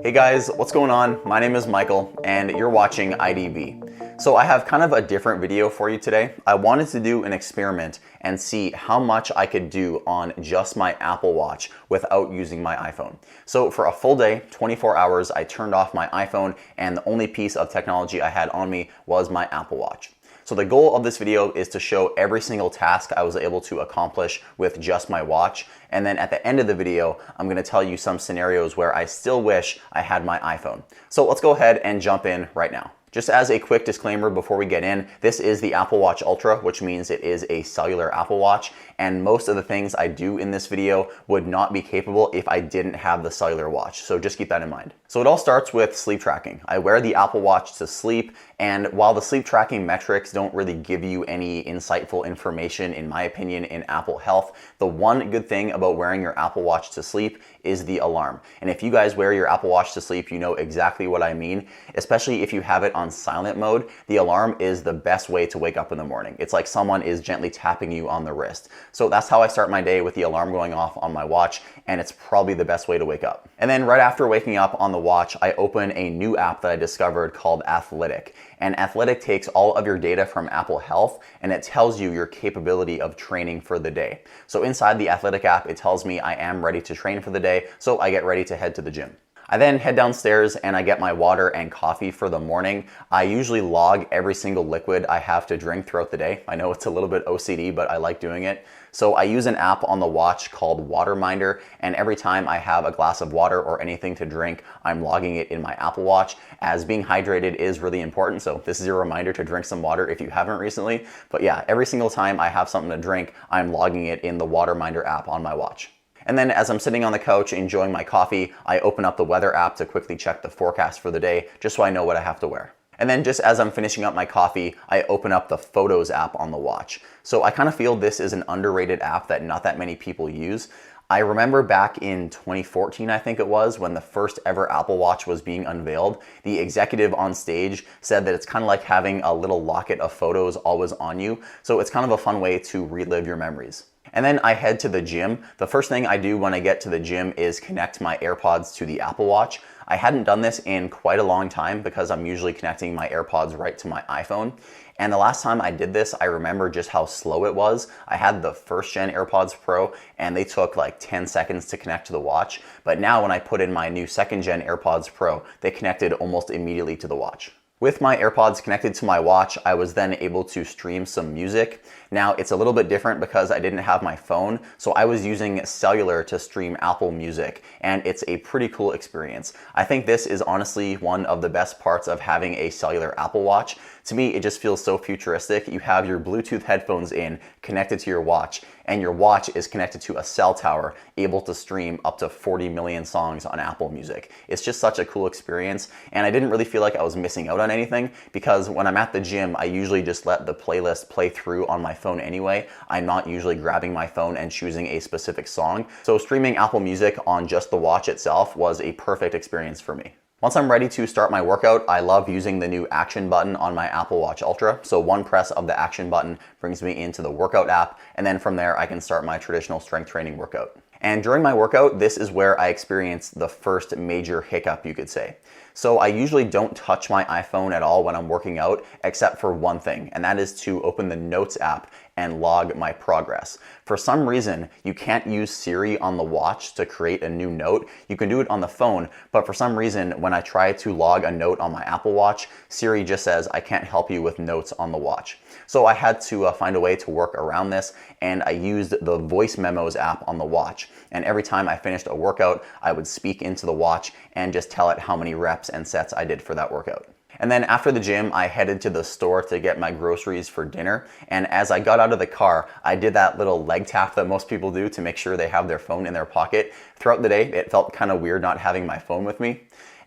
Hey guys, what's going on? My name is Michael and you're watching IDV. So I have kind of a different video for you today. I wanted to do an experiment and see how much I could do on just my Apple Watch without using my iPhone. So for a full day, 24 hours, I turned off my iPhone and the only piece of technology I had on me was my Apple Watch. So the goal of this video is to show every single task I was able to accomplish with just my watch. And then at the end of the video, I'm going to tell you some scenarios where I still wish I had my iPhone. So let's go ahead and jump in right now. Just as a quick disclaimer before we get in, this is the Apple Watch Ultra, which means it is a cellular Apple Watch, and most of the things I do in this video would not be capable if I didn't have the cellular watch, so just keep that in mind. So it all starts with sleep tracking. I wear the Apple Watch to sleep, and while the sleep tracking metrics don't really give you any insightful information, in my opinion, in Apple Health, the one good thing about wearing your Apple Watch to sleep is the alarm. And if you guys wear your Apple Watch to sleep, you know exactly what I mean, especially if you have it on silent mode. The alarm is the best way to wake up in the morning. It's like someone is gently tapping you on the wrist. So that's how I start my day, with the alarm going off on my watch, and it's probably the best way to wake up. And then right after waking up on the watch, I open a new app that I discovered called Athletic. And Athletic takes all of your data from Apple Health and it tells you your capability of training for the day. So inside the Athletic app, it tells me I am ready to train for the day, so I get ready to head to the gym. I then head downstairs and I get my water and coffee for the morning. I usually log every single liquid I have to drink throughout the day. I know it's a little bit OCD, but I like doing it. So I use an app on the watch called Waterminder, and every time I have a glass of water or anything to drink, I'm logging it in my Apple Watch, as being hydrated is really important. So this is your reminder to drink some water if you haven't recently. But yeah, every single time I have something to drink, I'm logging it in the Waterminder app on my watch. And then as I'm sitting on the couch enjoying my coffee, I open up the weather app to quickly check the forecast for the day, just so I know what I have to wear. And then just as I'm finishing up my coffee, I open up the Photos app on the watch. So I kind of feel this is an underrated app that not that many people use. I remember back in 2014, I think it was, when the first ever Apple Watch was being unveiled, the executive on stage said that it's kind of like having a little locket of photos always on you. So it's kind of a fun way to relive your memories. And then I head to the gym. The first thing I do when I get to the gym is connect my AirPods to the Apple Watch. I hadn't done this in quite a long time because I'm usually connecting my AirPods right to my iPhone. And the last time I did this, I remember just how slow it was. I had the first gen AirPods Pro and they took like 10 seconds to connect to the watch. But now when I put in my new second gen AirPods Pro, they connected almost immediately to the watch. With my AirPods connected to my watch, I was then able to stream some music. Now it's a little bit different because I didn't have my phone, so I was using cellular to stream Apple Music, and it's a pretty cool experience. I think this is honestly one of the best parts of having a cellular Apple Watch. To me, it just feels so futuristic. You have your Bluetooth headphones in, connected to your watch, and your watch is connected to a cell tower, able to stream up to 40 million songs on Apple Music. It's just such a cool experience, and I didn't really feel like I was missing out on anything because when I'm at the gym, I usually just let the playlist play through on my phone anyway. I'm not usually grabbing my phone and choosing a specific song. So streaming Apple Music on just the watch itself was a perfect experience for me. Once I'm ready to start my workout, I love using the new action button on my Apple Watch Ultra. So one press of the action button brings me into the workout app, and then from there I can start my traditional strength training workout. And during my workout, this is where I experienced the first major hiccup, you could say. So I usually don't touch my iPhone at all when I'm working out, except for one thing, and that is to open the Notes app and log my progress. For some reason, you can't use Siri on the watch to create a new note. You can do it on the phone, but for some reason, when I try to log a note on my Apple Watch, Siri just says, I can't help you with notes on the watch. So I had to find a way to work around this, and I used the Voice Memos app on the watch. And every time I finished a workout, I would speak into the watch and just tell it how many reps and sets I did for that workout. And then after the gym, I headed to the store to get my groceries for dinner. And as I got out of the car, I did that little leg tap that most people do to make sure they have their phone in their pocket. Throughout the day, it felt kind of weird not having my phone with me.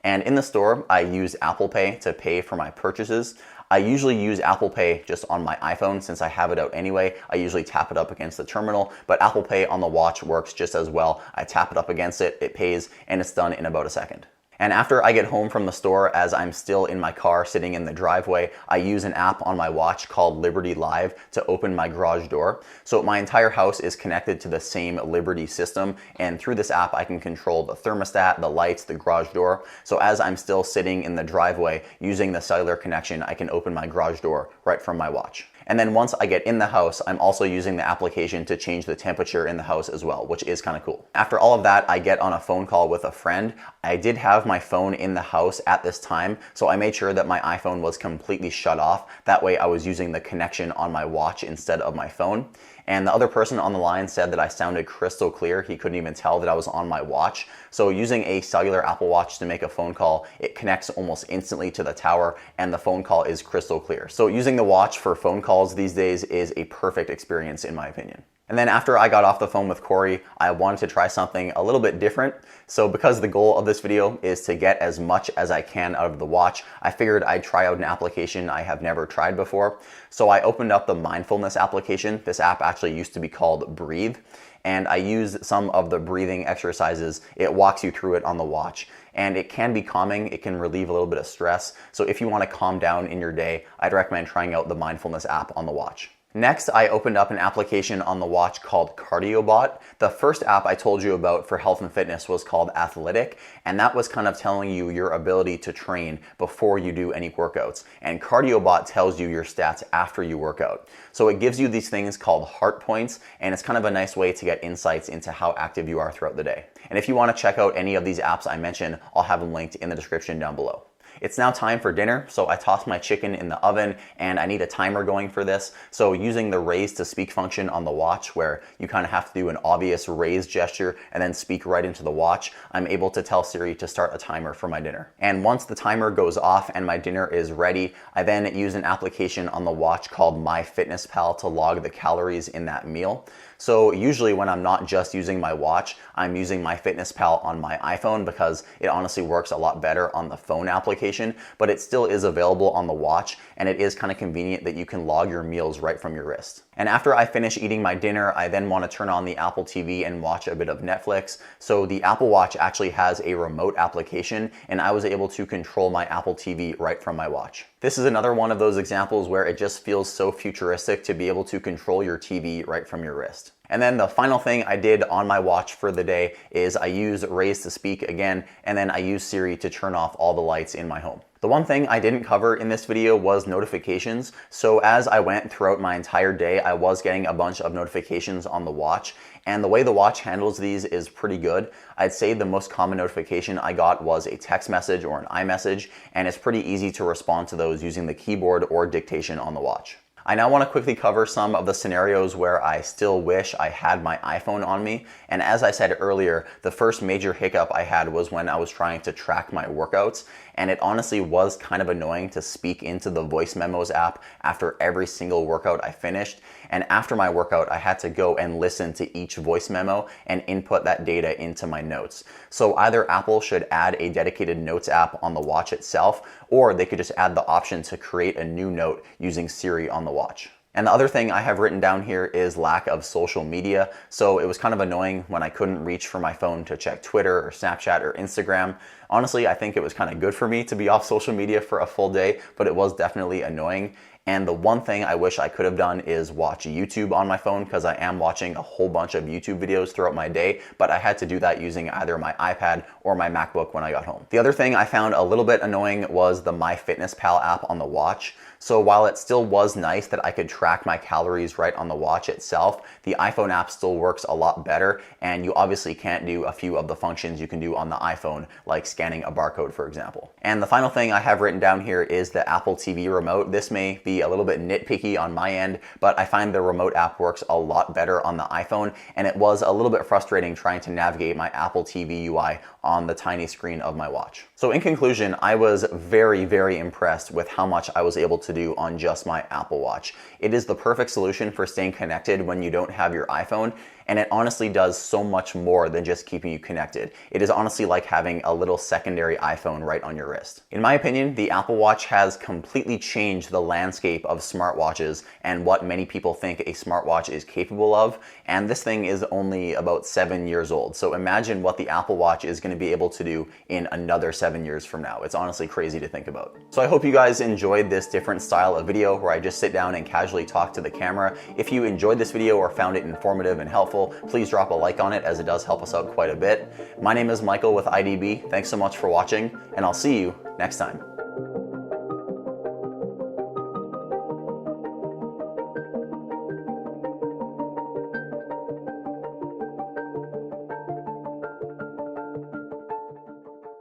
And in the store, I use Apple Pay to pay for my purchases. I usually use Apple Pay just on my iPhone since I have it out anyway. I usually tap it up against the terminal, but Apple Pay on the watch works just as well. I tap it up against it, it pays, and it's done in about a second. And after I get home from the store, as I'm still in my car sitting in the driveway, I use an app on my watch called Liberty Live to open my garage door. So my entire house is connected to the same Liberty system, and through this app I can control the thermostat, the lights, the garage door. So as I'm still sitting in the driveway using the cellular connection, I can open my garage door right from my watch. And then once I get in the house, I'm also using the application to change the temperature in the house as well, which is kind of cool. After all of that, I get on a phone call with a friend. I did have my phone in the house at this time, so I made sure that my iPhone was completely shut off. That way I was using the connection on my watch instead of my phone. And the other person on the line said that I sounded crystal clear. He couldn't even tell that I was on my watch. So using a cellular Apple Watch to make a phone call, it connects almost instantly to the tower and the phone call is crystal clear. So using the watch for phone calls these days is a perfect experience in my opinion. And then after I got off the phone with Corey, I wanted to try something a little bit different. So because the goal of this video is to get as much as I can out of the watch, I figured I'd try out an application I have never tried before. So I opened up the Mindfulness application. This app actually used to be called Breathe. And I used some of the breathing exercises. It walks you through it on the watch. And it can be calming, it can relieve a little bit of stress. So if you want to calm down in your day, I'd recommend trying out the Mindfulness app on the watch. Next, I opened up an application on the watch called CardioBot. The first app I told you about for health and fitness was called Athletic, and that was kind of telling you your ability to train before you do any workouts. And CardioBot tells you your stats after you work out. So it gives you these things called heart points, and it's kind of a nice way to get insights into how active you are throughout the day. And if you want to check out any of these apps I mentioned, I'll have them linked in the description down below. It's now time for dinner, so I tossed my chicken in the oven and I need a timer going for this. So using the raise to speak function on the watch, where you kind of have to do an obvious raise gesture and then speak right into the watch, I'm able to tell Siri to start a timer for my dinner. And once the timer goes off and my dinner is ready, I then use an application on the watch called MyFitnessPal to log the calories in that meal. So usually when I'm not just using my watch, I'm using MyFitnessPal on my iPhone because it honestly works a lot better on the phone application, but it still is available on the watch, and it is kind of convenient that you can log your meals right from your wrist. And after I finish eating my dinner, I then want to turn on the Apple TV and watch a bit of Netflix. So the Apple Watch actually has a remote application, and I was able to control my Apple TV right from my watch. This is another one of those examples where it just feels so futuristic to be able to control your TV right from your wrist. And then the final thing I did on my watch for the day is I used Raise to Speak again, and then I used Siri to turn off all the lights in my home. The one thing I didn't cover in this video was notifications. So as I went throughout my entire day, I was getting a bunch of notifications on the watch. And the way the watch handles these is pretty good. I'd say the most common notification I got was a text message or an iMessage, and it's pretty easy to respond to those using the keyboard or dictation on the watch. I now want to quickly cover some of the scenarios where I still wish I had my iPhone on me. And as I said earlier, the first major hiccup I had was when I was trying to track my workouts. And it honestly was kind of annoying to speak into the voice memos app after every single workout I finished. And after my workout, I had to go and listen to each voice memo and input that data into my notes. So either Apple should add a dedicated notes app on the watch itself, or they could just add the option to create a new note using Siri on the watch. And the other thing I have written down here is lack of social media. So it was kind of annoying when I couldn't reach for my phone to check Twitter or Snapchat or Instagram. Honestly, I think it was kind of good for me to be off social media for a full day, but it was definitely annoying. And the one thing I wish I could have done is watch YouTube on my phone, because I am watching a whole bunch of YouTube videos throughout my day, but I had to do that using either my iPad or my MacBook when I got home. The other thing I found a little bit annoying was the MyFitnessPal app on the watch. So while it still was nice that I could track my calories right on the watch itself, the iPhone app still works a lot better, and you obviously can't do a few of the functions you can do on the iPhone, like scanning a barcode, for example. And the final thing I have written down here is the Apple TV remote. This may be a little bit nitpicky on my end, but I find the remote app works a lot better on the iPhone, and it was a little bit frustrating trying to navigate my Apple TV UI on the tiny screen of my watch. So in conclusion, I was very, very impressed with how much I was able to do on just my Apple Watch. It is the perfect solution for staying connected when you don't have your iPhone, and it honestly does so much more than just keeping you connected. It is honestly like having a little secondary iPhone right on your wrist. In my opinion, the Apple Watch has completely changed the landscape of smartwatches and what many people think a smartwatch is capable of, and this thing is only about 7 years old. So imagine what the Apple Watch is going to be able to do in another 7 years from now. It's honestly crazy to think about. So I hope you guys enjoyed this different style of video where I just sit down and casually talk to the camera. If you enjoyed this video or found it informative and helpful, please drop a like on it, as it does help us out quite a bit. My name is Michael with IDB. Thanks so much for watching, and I'll see you next time.